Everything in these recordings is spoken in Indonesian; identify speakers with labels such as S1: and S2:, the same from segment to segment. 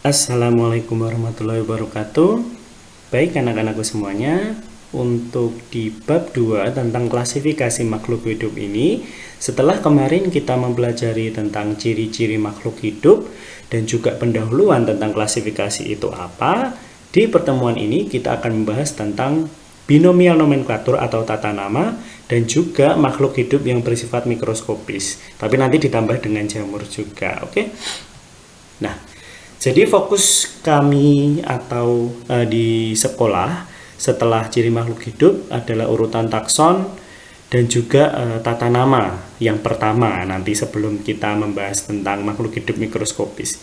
S1: Assalamualaikum warahmatullahi wabarakatuh. Baik anak-anakku semuanya, untuk di bab 2 tentang klasifikasi makhluk hidup ini, setelah kemarin kita mempelajari tentang ciri-ciri makhluk hidup dan juga pendahuluan tentang klasifikasi itu apa, di pertemuan ini kita akan membahas tentang binomial nomenklatur atau tata nama dan juga makhluk hidup yang bersifat mikroskopis. Tapi nanti ditambah dengan jamur juga, oke? Nah, jadi fokus kami atau di sekolah setelah ciri makhluk hidup adalah urutan takson dan juga tata nama yang pertama nanti sebelum kita membahas tentang makhluk hidup mikroskopis.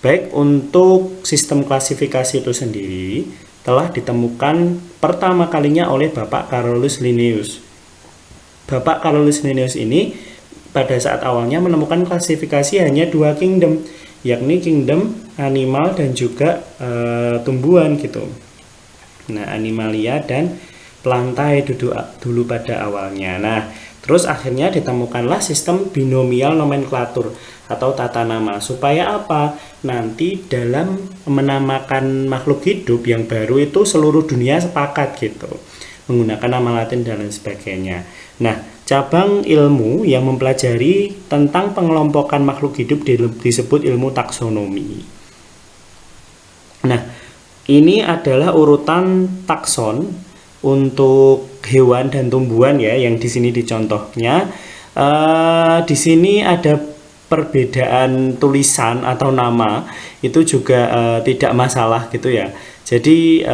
S1: Baik, untuk sistem klasifikasi itu sendiri telah ditemukan pertama kalinya oleh Bapak Carolus Linnaeus. Bapak Carolus Linnaeus ini pada saat awalnya menemukan klasifikasi hanya 2 kingdom, yakni kingdom animal dan juga tumbuhan gitu. Nah, animalia dan plantae dulu pada awalnya. Nah, terus akhirnya ditemukanlah sistem binomial nomenklatur atau tata nama. Supaya apa? Nanti dalam menamakan makhluk hidup yang baru itu seluruh dunia sepakat gitu, menggunakan nama Latin dan lain sebagainya. Nah, cabang ilmu yang mempelajari tentang pengelompokan makhluk hidup disebut ilmu taksonomi. Nah, ini adalah urutan takson untuk hewan dan tumbuhan ya, yang di sini dicontohnya. Di sini ada perbedaan tulisan atau nama, itu juga tidak masalah gitu ya. Jadi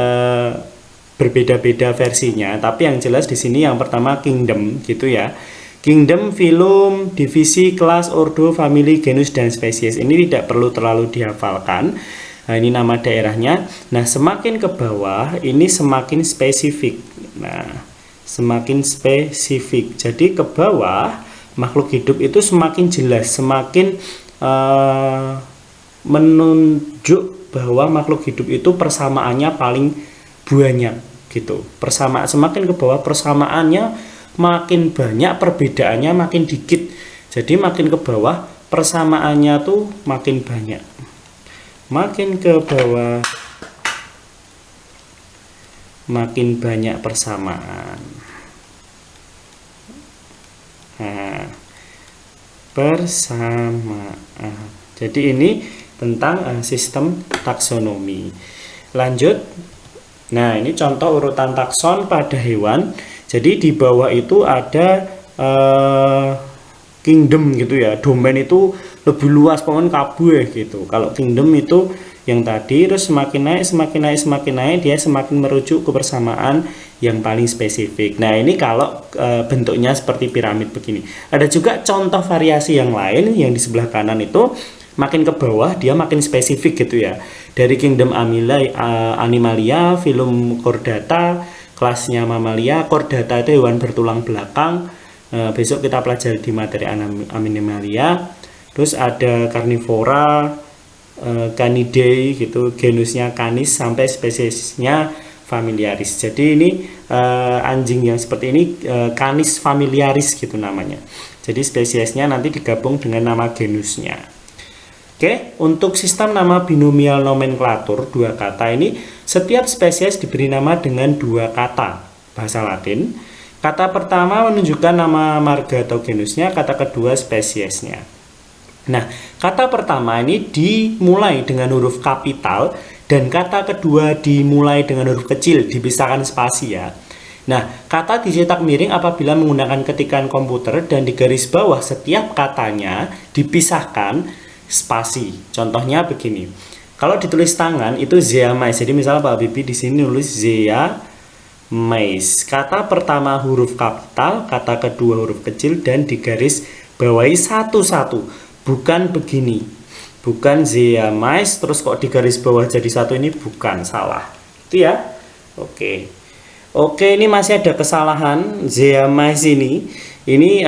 S1: berbeda-beda versinya, tapi yang jelas di sini yang pertama kingdom gitu ya. Kingdom, filum, divisi, kelas, ordo, family, genus, dan spesies. Ini tidak perlu terlalu dihafalkan. Nah, ini nama daerahnya. Nah, semakin ke bawah ini semakin spesifik. Nah, semakin spesifik. Jadi ke bawah makhluk hidup itu semakin jelas, semakin menunjuk bahwa makhluk hidup itu persamaannya paling banyak gitu. Semakin ke bawah persamaannya makin banyak, perbedaannya makin dikit. Jadi makin ke bawah persamaannya tuh makin banyak. Makin ke bawah makin banyak persamaan. Nah, persamaan. Jadi ini tentang sistem taksonomi. Lanjut. Nah, ini contoh urutan takson pada hewan. Jadi di bawah itu ada kingdom gitu ya. Domain itu lebih luas, pokoknya kabeh gitu. Kalau kingdom itu yang tadi, terus semakin naik, dia semakin merujuk ke persamaan yang paling spesifik. Nah, ini kalau bentuknya seperti piramid begini. Ada juga contoh variasi yang lain yang di sebelah kanan itu makin ke bawah dia makin spesifik gitu ya. Dari kingdom animalia, filum chordata, kelasnya mamalia. Chordata itu hewan bertulang belakang. Besok kita pelajari di materi animalia. Terus ada karnivora, Canidae gitu, genusnya Canis sampai spesiesnya familiaris. Jadi ini anjing yang seperti ini Canis familiaris gitu namanya. Jadi spesiesnya nanti digabung dengan nama genusnya. Oke, untuk sistem nama binomial nomenklatur 2 kata ini, setiap spesies diberi nama dengan 2 kata bahasa Latin. Kata pertama menunjukkan nama marga atau genusnya, kata kedua spesiesnya. Nah, kata pertama ini dimulai dengan huruf kapital dan kata kedua dimulai dengan huruf kecil, dipisahkan spasi ya. Nah, kata dicetak miring apabila menggunakan ketikan komputer dan di garis bawah setiap katanya dipisahkan spasi. Contohnya begini. Kalau ditulis tangan itu zeamais. Jadi misalnya Pak Bibi di sini nulis zeamais. Kata pertama huruf kapital, kata kedua huruf kecil dan di garis bawahi satu-satu. Bukan begini, bukan zeamais terus kok di garis bawah jadi satu, ini bukan, salah itu ya. Oke, ini masih ada kesalahan zeamais ini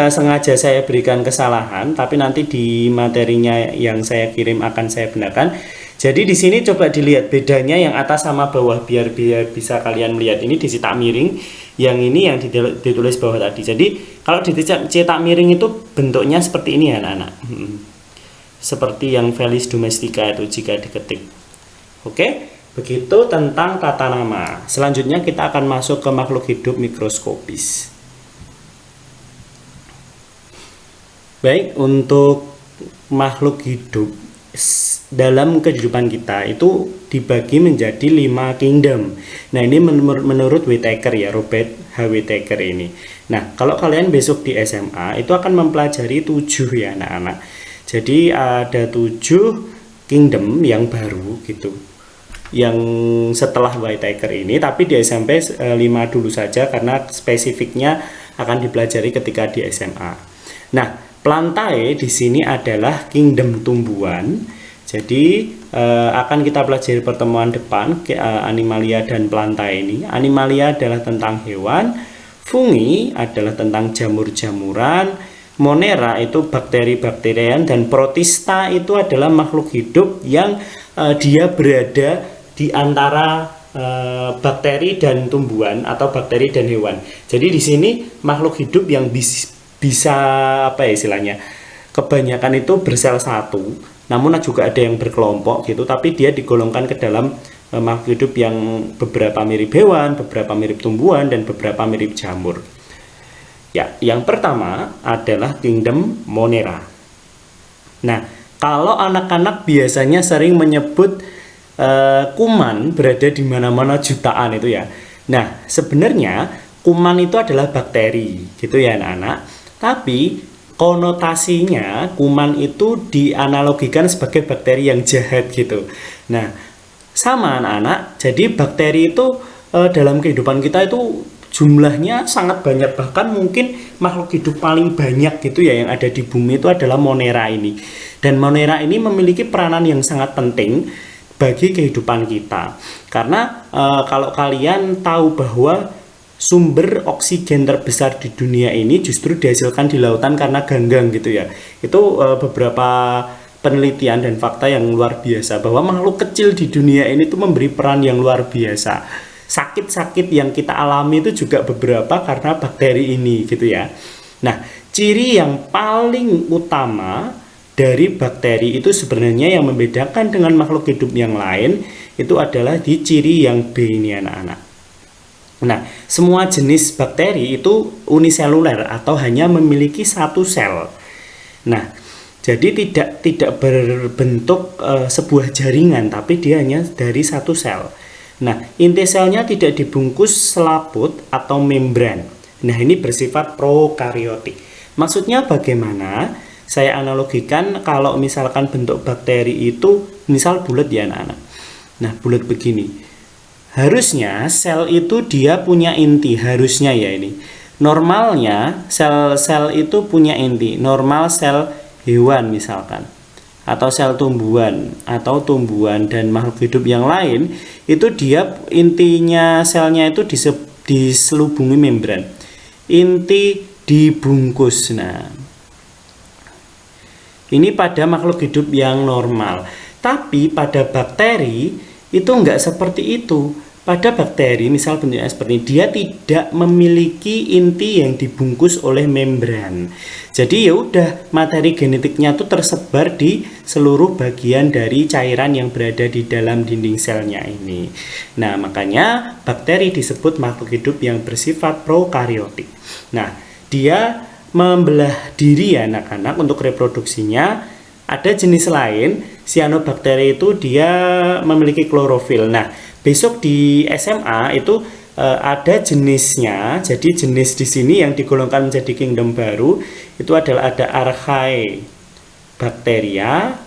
S1: sengaja saya berikan kesalahan, tapi nanti di materinya yang saya kirim akan saya benarkan. Jadi di sini coba dilihat bedanya yang atas sama bawah biar bisa kalian melihat. Ini dicetak miring, yang ini yang ditulis bawah tadi. Jadi kalau dicetak miring itu bentuknya seperti ini ya anak-anak. Seperti yang Felis domestica itu jika diketik. Oke, begitu tentang tata nama. Selanjutnya kita akan masuk ke makhluk hidup mikroskopis. Baik, untuk makhluk hidup dalam kehidupan kita itu dibagi menjadi 5 kingdom. Nah, ini menurut Whittaker ya, Robert H. Whittaker ini. Nah, kalau kalian besok di SMA itu akan mempelajari 7 ya anak-anak. Jadi ada 7 kingdom yang baru gitu. Yang setelah Whittaker ini, tapi di SMP 5 dulu saja karena spesifiknya akan dipelajari ketika di SMA. Nah, Plantae di sini adalah kingdom tumbuhan. Jadi akan kita pelajari pertemuan depan Animalia dan Plantae ini. Animalia adalah tentang hewan, Fungi adalah tentang jamur-jamuran, Monera itu bakteri-bakterian, dan Protista itu adalah makhluk hidup yang dia berada di antara bakteri dan tumbuhan atau bakteri dan hewan. Jadi di sini makhluk hidup yang bisa apa ya istilahnya, kebanyakan itu bersel satu, namun juga ada yang berkelompok gitu, tapi dia digolongkan ke dalam makhluk hidup yang beberapa mirip hewan, beberapa mirip tumbuhan, dan beberapa mirip jamur. Ya, yang pertama adalah kingdom Monera. Nah, kalau anak-anak biasanya sering menyebut kuman berada di mana-mana jutaan itu ya. Nah, sebenarnya kuman itu adalah bakteri gitu ya anak-anak. Tapi konotasinya kuman itu dianalogikan sebagai bakteri yang jahat gitu. Nah, sama anak-anak. Jadi bakteri itu dalam kehidupan kita itu jumlahnya sangat banyak, bahkan mungkin makhluk hidup paling banyak gitu ya yang ada di bumi itu adalah Monera ini. Dan Monera ini memiliki peranan yang sangat penting bagi kehidupan kita. Karena kalau kalian tahu bahwa sumber oksigen terbesar di dunia ini justru dihasilkan di lautan karena ganggang gitu ya. Itu beberapa penelitian dan fakta yang luar biasa bahwa makhluk kecil di dunia ini tuh memberi peran yang luar biasa. Sakit-sakit yang kita alami itu juga beberapa karena bakteri ini gitu ya. Nah, ciri yang paling utama dari bakteri itu sebenarnya yang membedakan dengan makhluk hidup yang lain itu adalah di ciri yang B ini anak-anak. Nah, semua jenis bakteri itu uniseluler atau hanya memiliki satu sel. Nah, jadi tidak berbentuk sebuah jaringan, tapi dia hanya dari satu sel. Nah, inti selnya tidak dibungkus selaput atau membran. Nah, ini bersifat prokariotik. Maksudnya bagaimana? Saya analogikan kalau misalkan bentuk bakteri itu misal bulat ya anak-anak. Nah, bulat begini. Harusnya sel itu dia punya inti, harusnya ya ini. Normalnya sel-sel itu punya inti, normal sel hewan misalkan, atau sel tumbuhan, dan makhluk hidup yang lain, itu dia intinya selnya itu diselubungi membran. Inti dibungkus. Nah, ini pada makhluk hidup yang normal. Tapi pada bakteri itu enggak seperti itu. Pada bakteri, misal bentuknya seperti ini, dia tidak memiliki inti yang dibungkus oleh membran. Jadi ya udah, materi genetiknya itu tersebar di seluruh bagian dari cairan yang berada di dalam dinding selnya ini. Nah, makanya bakteri disebut makhluk hidup yang bersifat prokariotik. Nah, dia membelah diri ya anak-anak untuk reproduksinya. Ada jenis lain, cyanobacteria itu dia memiliki klorofil. Nah, besok di SMA itu ada jenisnya. Jadi jenis di sini yang digolongkan menjadi kingdom baru itu adalah ada Archaebacteria.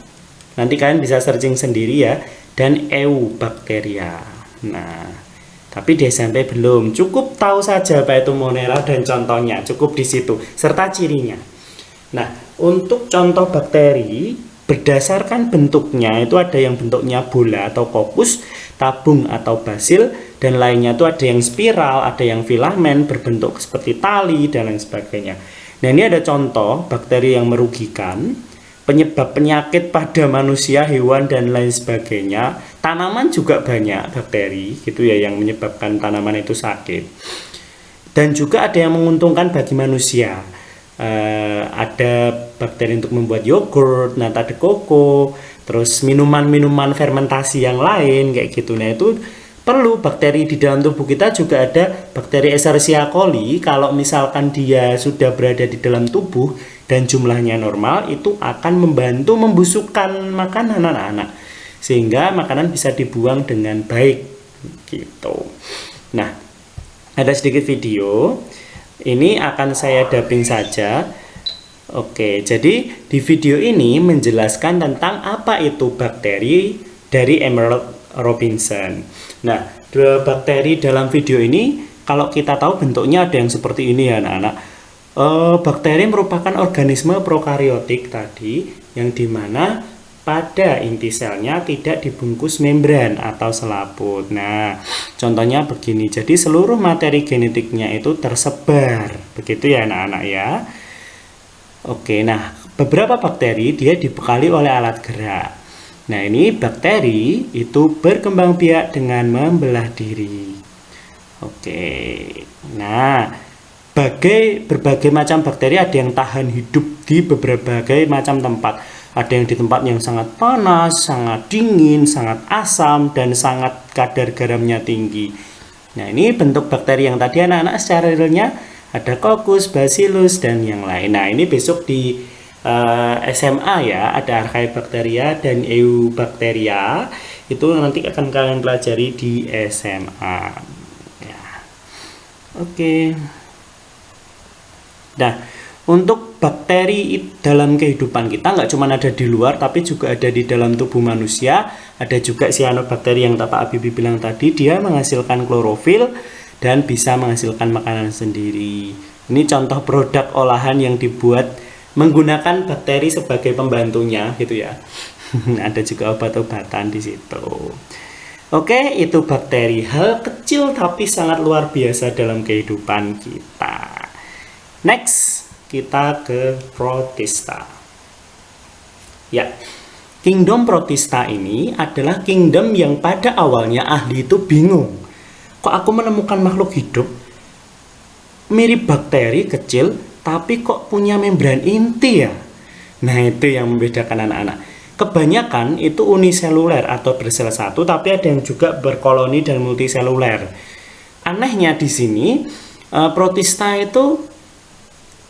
S1: Nanti kalian bisa searching sendiri ya, dan Eubacteria. Nah, tapi di SMP belum. Cukup tahu saja apa itu Monera dan contohnya, cukup di situ serta cirinya. Nah, untuk contoh bakteri berdasarkan bentuknya itu ada yang bentuknya bola atau kokus, tabung atau basil, dan lainnya itu ada yang spiral, ada yang filamen berbentuk seperti tali dan lain sebagainya. Nah, ini ada contoh bakteri yang merugikan, penyebab penyakit pada manusia, hewan, dan lain sebagainya. Tanaman juga banyak bakteri gitu ya yang menyebabkan tanaman itu sakit. Dan juga ada yang menguntungkan bagi manusia. Ada bakteri untuk membuat yogurt, nata de coco, terus minuman-minuman fermentasi yang lain kayak gitu. Nah, itu perlu bakteri di dalam tubuh kita juga ada bakteri Escherichia coli. Kalau misalkan dia sudah berada di dalam tubuh dan jumlahnya normal, itu akan membantu membusukkan makanan anak-anak sehingga makanan bisa dibuang dengan baik gitu. Nah, ada sedikit video. Ini akan saya dubbing saja. Oke, jadi di video ini menjelaskan tentang apa itu bakteri dari Emerald Robinson. Nah, dua bakteri dalam video ini kalau kita tahu bentuknya ada yang seperti ini ya anak-anak. Bakteri merupakan organisme prokariotik tadi yang dimana pada inti selnya tidak dibungkus membran atau selaput. Nah, contohnya begini. Jadi seluruh materi genetiknya itu tersebar. Begitu ya anak-anak ya. Oke, nah beberapa bakteri dia dibekali oleh alat gerak. Nah, ini bakteri itu berkembang biak dengan membelah diri. Oke. Nah, berbagai macam bakteri ada yang tahan hidup di berbagai macam tempat. Ada yang di tempat yang sangat panas, sangat dingin, sangat asam, dan sangat kadar garamnya tinggi. Nah, ini bentuk bakteri yang tadi anak-anak secara realnya ada Coccus, Bacillus, dan yang lain. Nah, ini besok di SMA ya, ada Archaebacteria dan Eubacteria. Itu nanti akan kalian pelajari di SMA ya. Oke. Nah, untuk bakteri dalam kehidupan kita nggak cuma ada di luar, tapi juga ada di dalam tubuh manusia. Ada juga cyanobacteria yang Pak Habibie bilang tadi, dia menghasilkan klorofil dan bisa menghasilkan makanan sendiri. Ini contoh produk olahan yang dibuat menggunakan bakteri sebagai pembantunya gitu ya. Ada juga obat-obatan di situ. Oke, itu bakteri, hal kecil tapi sangat luar biasa dalam kehidupan kita. Next, kita ke Protista. Ya, kingdom Protista ini adalah kingdom yang pada awalnya ahli itu bingung. Kok aku menemukan makhluk hidup mirip bakteri kecil, tapi kok punya membran inti ya? Nah, itu yang membedakan anak-anak. Kebanyakan itu uniseluler atau bersel satu, tapi ada yang juga berkoloni dan multiseluler. Anehnya di sini, Protista itu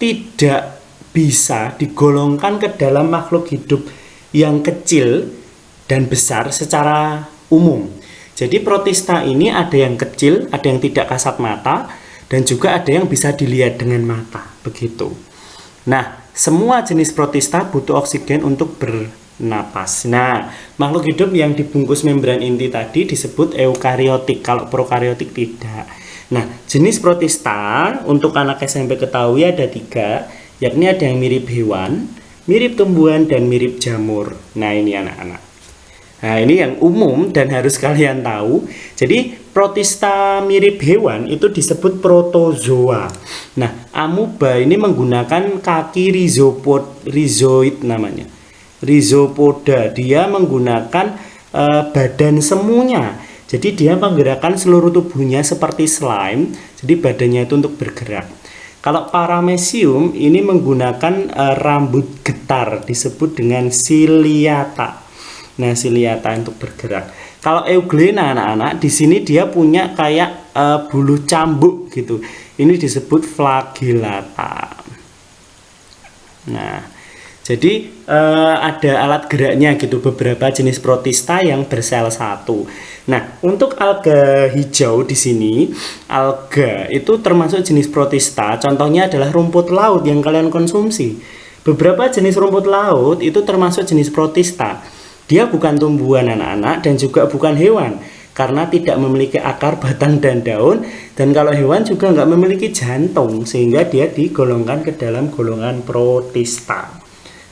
S1: tidak bisa digolongkan ke dalam makhluk hidup yang kecil dan besar secara umum. Jadi Protista ini ada yang kecil, ada yang tidak kasat mata, dan juga ada yang bisa dilihat dengan mata, begitu. Nah, semua jenis Protista butuh oksigen untuk bernapas. Nah, makhluk hidup yang dibungkus membran inti tadi disebut eukariotik, kalau prokariotik tidak. Nah, jenis Protista untuk anak SMP ketahui ada 3, yakni ada yang mirip hewan, mirip tumbuhan, dan mirip jamur. Nah, ini anak-anak. Nah, ini yang umum dan harus kalian tahu. Jadi, Protista mirip hewan itu disebut protozoa. Nah, amuba ini menggunakan kaki rhizoid namanya. Rhizopoda, dia menggunakan badan semuanya. Jadi, dia menggerakkan seluruh tubuhnya seperti slime. Jadi, badannya itu untuk bergerak. Kalau Paramecium ini menggunakan rambut getar, disebut dengan ciliata. Nah, ciliata untuk bergerak. Kalau Euglena anak-anak, di sini dia punya kayak bulu cambuk gitu. Ini disebut flagellata. Nah, jadi ada alat geraknya gitu, beberapa jenis Protista yang bersel satu. Nah, untuk alga hijau di sini, alga itu termasuk jenis Protista. Contohnya adalah rumput laut yang kalian konsumsi. Beberapa jenis rumput laut itu termasuk jenis Protista. Dia bukan tumbuhan anak-anak dan juga bukan hewan karena tidak memiliki akar, batang, dan daun. Dan kalau hewan juga nggak memiliki jantung sehingga dia digolongkan ke dalam golongan Protista.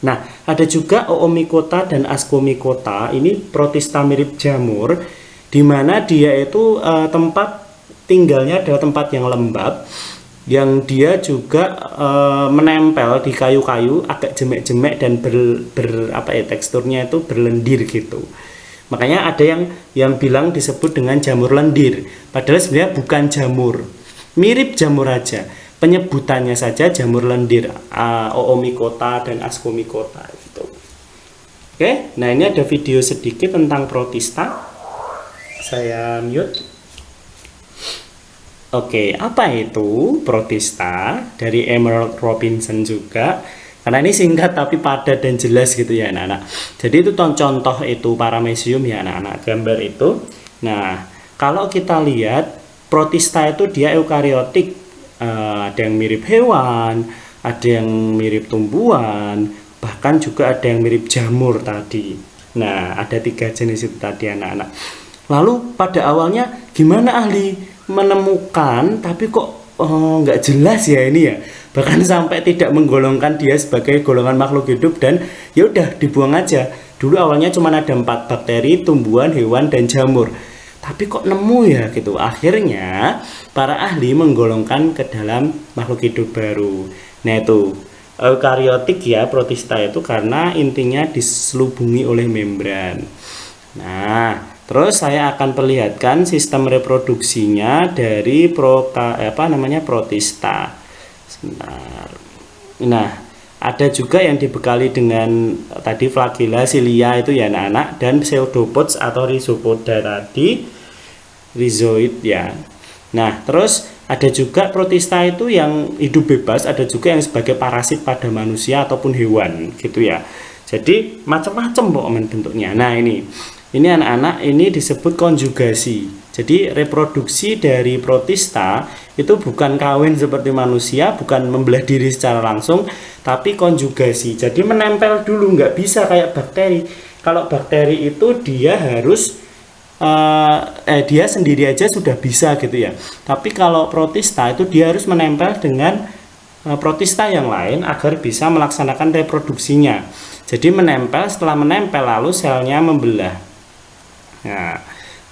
S1: Nah, ada juga Oomycota dan Ascomycota. Ini Protista mirip jamur, di mana dia itu tempat tinggalnya adalah tempat yang lembab, yang dia juga menempel di kayu-kayu, agak jemek-jemek dan teksturnya itu berlendir gitu. Makanya ada yang bilang disebut dengan jamur lendir, padahal sebenarnya bukan jamur, mirip jamur aja, penyebutannya saja jamur lendir, Oomycota dan Ascomycota gitu. Oke, nah ini ada video sedikit tentang protista. Saya mute. Oke, apa itu protista? Dari Emerald Robinson juga. Karena ini singkat tapi padat dan jelas gitu ya anak-anak. Jadi itu contoh itu paramecium ya anak-anak, gambar itu. Nah, kalau kita lihat protista itu dia eukariotik. Ada yang mirip hewan, ada yang mirip tumbuhan, bahkan juga ada yang mirip jamur tadi. Nah, ada 3 jenis itu tadi anak-anak. Lalu pada awalnya gimana ahli menemukan tapi kok nggak jelas ya ini ya, bahkan sampai tidak menggolongkan dia sebagai golongan makhluk hidup dan ya udah dibuang aja. Dulu awalnya cuma ada 4 bakteri, tumbuhan, hewan, dan jamur. Tapi kok nemu ya gitu. Akhirnya para ahli menggolongkan ke dalam makhluk hidup baru. Nah itu eukariotik ya protista itu karena intinya diselubungi oleh membran. Nah, terus saya akan perlihatkan sistem reproduksinya dari protista. Sebentar. Nah, ada juga yang dibekali dengan tadi flagella, cilia itu ya anak-anak, dan pseudopods atau rhizopoda tadi, rhizoid ya. Nah, terus ada juga protista itu yang hidup bebas, ada juga yang sebagai parasit pada manusia ataupun hewan gitu ya. Jadi macam-macam pokoknya bentuknya. Nah, ini anak-anak ini disebut konjugasi. Jadi reproduksi dari protista itu bukan kawin seperti manusia, bukan membelah diri secara langsung, tapi konjugasi. Jadi menempel dulu, nggak bisa kayak bakteri. Kalau bakteri itu dia harus dia sendiri aja sudah bisa gitu ya. Tapi kalau protista itu dia harus menempel dengan protista yang lain agar bisa melaksanakan reproduksinya. Jadi menempel, setelah menempel lalu selnya membelah. Nah,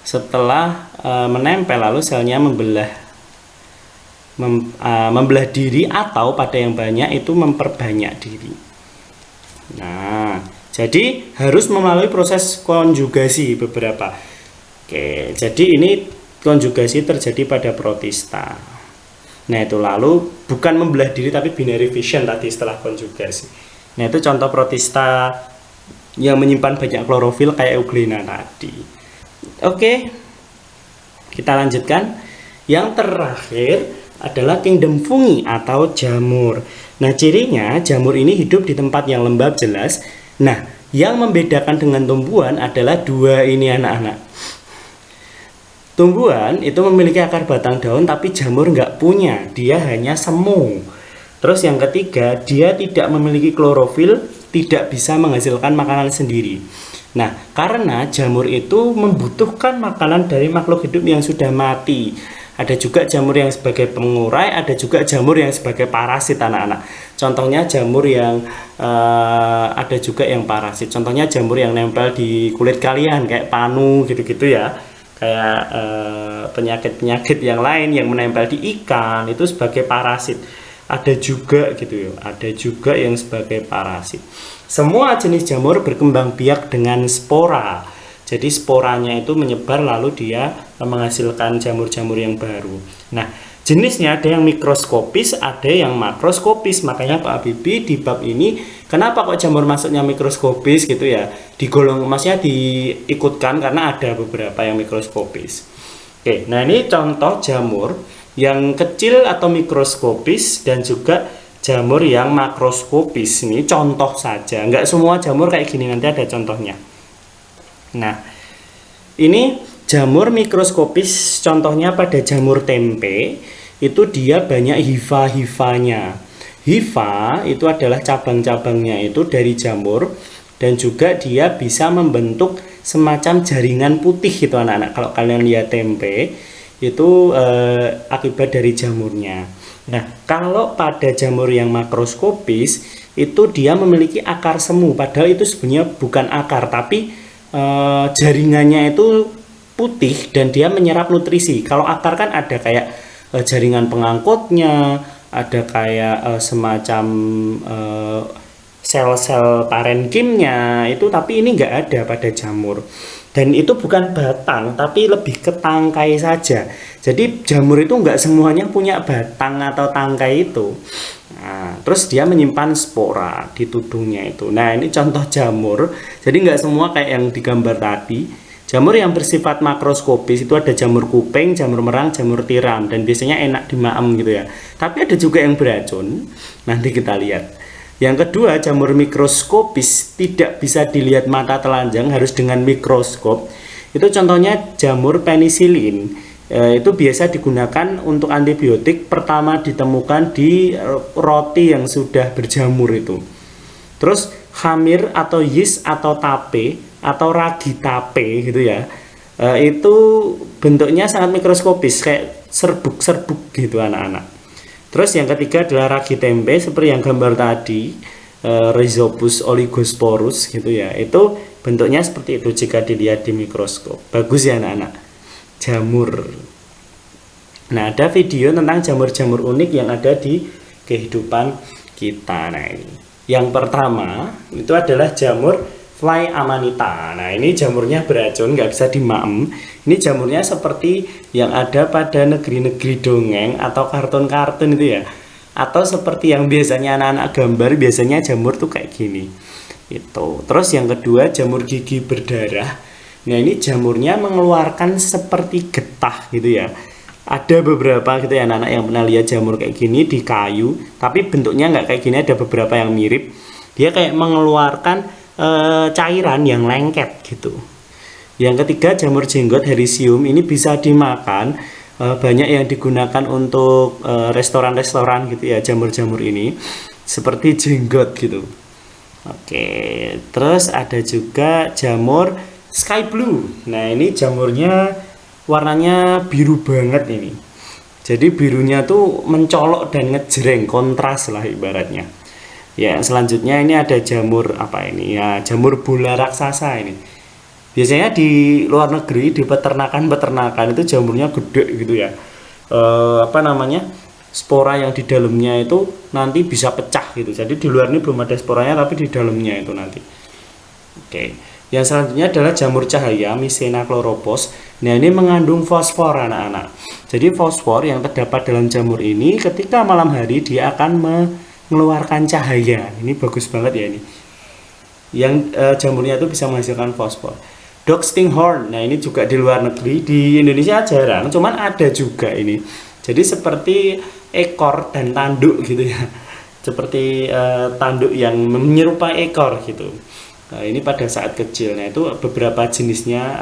S1: setelah menempel lalu selnya membelah diri atau pada yang banyak itu memperbanyak diri. Nah, jadi harus melalui proses konjugasi beberapa. Oke, jadi ini konjugasi terjadi pada protista. Nah, itu lalu bukan membelah diri tapi binary fission tadi setelah konjugasi. Nah, itu contoh protista yang menyimpan banyak klorofil kayak euglena tadi. Oke, kita lanjutkan. Yang terakhir adalah kingdom fungi atau jamur. Nah, cirinya jamur ini hidup di tempat yang lembab jelas. Nah, yang membedakan dengan tumbuhan adalah 2 ini anak-anak. Tumbuhan itu memiliki akar batang daun tapi jamur nggak punya, dia hanya semu. Terus yang ketiga, dia tidak memiliki klorofil, tidak bisa menghasilkan makanan sendiri. Nah, karena jamur itu membutuhkan makanan dari makhluk hidup yang sudah mati. Ada juga jamur yang sebagai pengurai, ada juga jamur yang sebagai parasit anak-anak. Contohnya jamur yang ada juga yang parasit. Contohnya jamur yang nempel di kulit kalian kayak panu gitu-gitu ya. Kayak penyakit-penyakit yang lain yang menempel di ikan itu sebagai parasit. Ada juga gitu ya, ada juga yang sebagai parasit. Semua jenis jamur berkembang biak dengan spora. Jadi sporanya itu menyebar lalu dia menghasilkan jamur-jamur yang baru. Nah, jenisnya ada yang mikroskopis, ada yang makroskopis. Makanya Pak Habibie di bab ini kenapa kok jamur masuknya mikroskopis gitu ya? Digolong, maksudnya diikutkan karena ada beberapa yang mikroskopis. Oke, nah ini contoh jamur yang kecil atau mikroskopis dan juga jamur yang makroskopis. Ini contoh saja, nggak semua jamur kayak gini, nanti ada contohnya. Nah, ini jamur mikroskopis, contohnya pada jamur tempe, itu dia banyak hifa-hifanya. Hifa itu adalah cabang-cabangnya itu dari jamur, dan juga dia bisa membentuk semacam jaringan putih gitu anak-anak. Kalau kalian lihat tempe, itu akibat dari jamurnya. Nah, kalau pada jamur yang makroskopis, itu dia memiliki akar semu, padahal itu sebenarnya bukan akar, tapi jaringannya itu putih dan dia menyerap nutrisi. Kalau akar kan ada kayak jaringan pengangkutnya, ada kayak semacam sel-sel parenkimnya itu, tapi ini nggak ada pada jamur. Dan itu bukan batang, tapi lebih ke tangkai saja. Jadi jamur itu nggak semuanya punya batang atau tangkai itu. Nah, terus dia menyimpan spora di tudungnya itu. Nah, ini contoh jamur. Jadi nggak semua kayak yang digambar tadi. Jamur yang bersifat makroskopis itu ada jamur kuping, jamur merang, jamur tiram. Dan biasanya enak dimaem gitu ya. Tapi ada juga yang beracun. Nanti kita lihat. Yang kedua, jamur mikroskopis tidak bisa dilihat mata telanjang, harus dengan mikroskop. Itu contohnya jamur penisilin. Itu biasa digunakan untuk antibiotik, pertama ditemukan di roti yang sudah berjamur itu. Terus hamir atau yeast atau tape atau ragi tape gitu ya. Itu bentuknya sangat mikroskopis, kayak serbuk-serbuk gitu anak-anak. Terus yang ketiga adalah ragi tempe seperti yang gambar tadi, Rhizopus oligosporus gitu ya. Itu bentuknya seperti itu jika dilihat di mikroskop. Bagus ya anak-anak. Jamur. Nah, ada video tentang jamur-jamur unik yang ada di kehidupan kita. Nah, ini. Yang pertama itu adalah jamur Fly amanita. Nah, ini jamurnya beracun, nggak bisa dimaem. Ini jamurnya seperti yang ada pada negeri-negeri dongeng atau kartun-kartun itu ya. Atau seperti yang biasanya anak-anak gambar, biasanya jamur tuh kayak gini. Itu. Terus yang kedua, jamur gigi berdarah. Nah, ini jamurnya mengeluarkan seperti getah gitu ya. Ada beberapa gitu ya anak-anak yang pernah lihat jamur kayak gini di kayu, tapi bentuknya nggak kayak gini, ada beberapa yang mirip. Dia kayak mengeluarkan cairan yang lengket gitu. Yang ketiga, jamur jenggot hericium. Ini bisa dimakan, banyak yang digunakan untuk restoran-restoran gitu ya, jamur-jamur ini seperti jenggot gitu. Oke, terus ada juga jamur sky blue. Nah, ini jamurnya warnanya biru banget ini. Jadi birunya tuh mencolok dan ngejreng, kontras lah ibaratnya. Ya, selanjutnya ini ada jamur apa ini ya, jamur bola raksasa ini. Biasanya di luar negeri di peternakan itu jamurnya gede gitu ya. Apa namanya? Spora yang di dalamnya itu nanti bisa pecah gitu. Jadi di luar ini belum ada sporanya, tapi di dalamnya itu nanti. Oke. Yang selanjutnya adalah jamur cahaya Mycena chloropos. Nah, ini mengandung fosfor anak-anak. Jadi fosfor yang terdapat dalam jamur ini ketika malam hari dia akan mengeluarkan cahaya. Ini bagus banget ya ini. Yang jamurnya itu bisa menghasilkan fosfor. Dog stinghorn. Nah, ini juga di luar negeri, di Indonesia jarang, cuman ada juga ini. Jadi seperti ekor dan tanduk gitu ya. Seperti tanduk yang menyerupai ekor gitu. Nah, ini pada saat kecil. Nah, itu beberapa jenisnya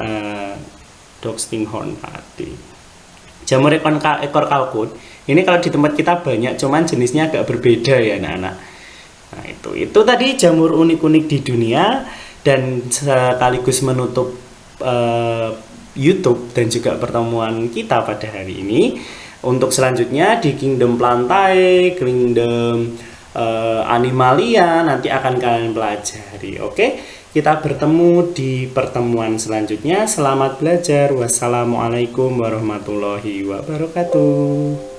S1: dog stinghorn tadi. Jamur ekor kalkun. Ini kalau di tempat kita banyak, cuman jenisnya agak berbeda ya anak-anak. Nah, itu tadi jamur unik-unik di dunia, dan sekaligus menutup YouTube dan juga pertemuan kita pada hari ini. Untuk selanjutnya di Kingdom Plantae, Kingdom Animalia nanti akan kalian pelajari. Oke, kita bertemu di pertemuan selanjutnya. Selamat belajar. Wassalamualaikum warahmatullahi wabarakatuh.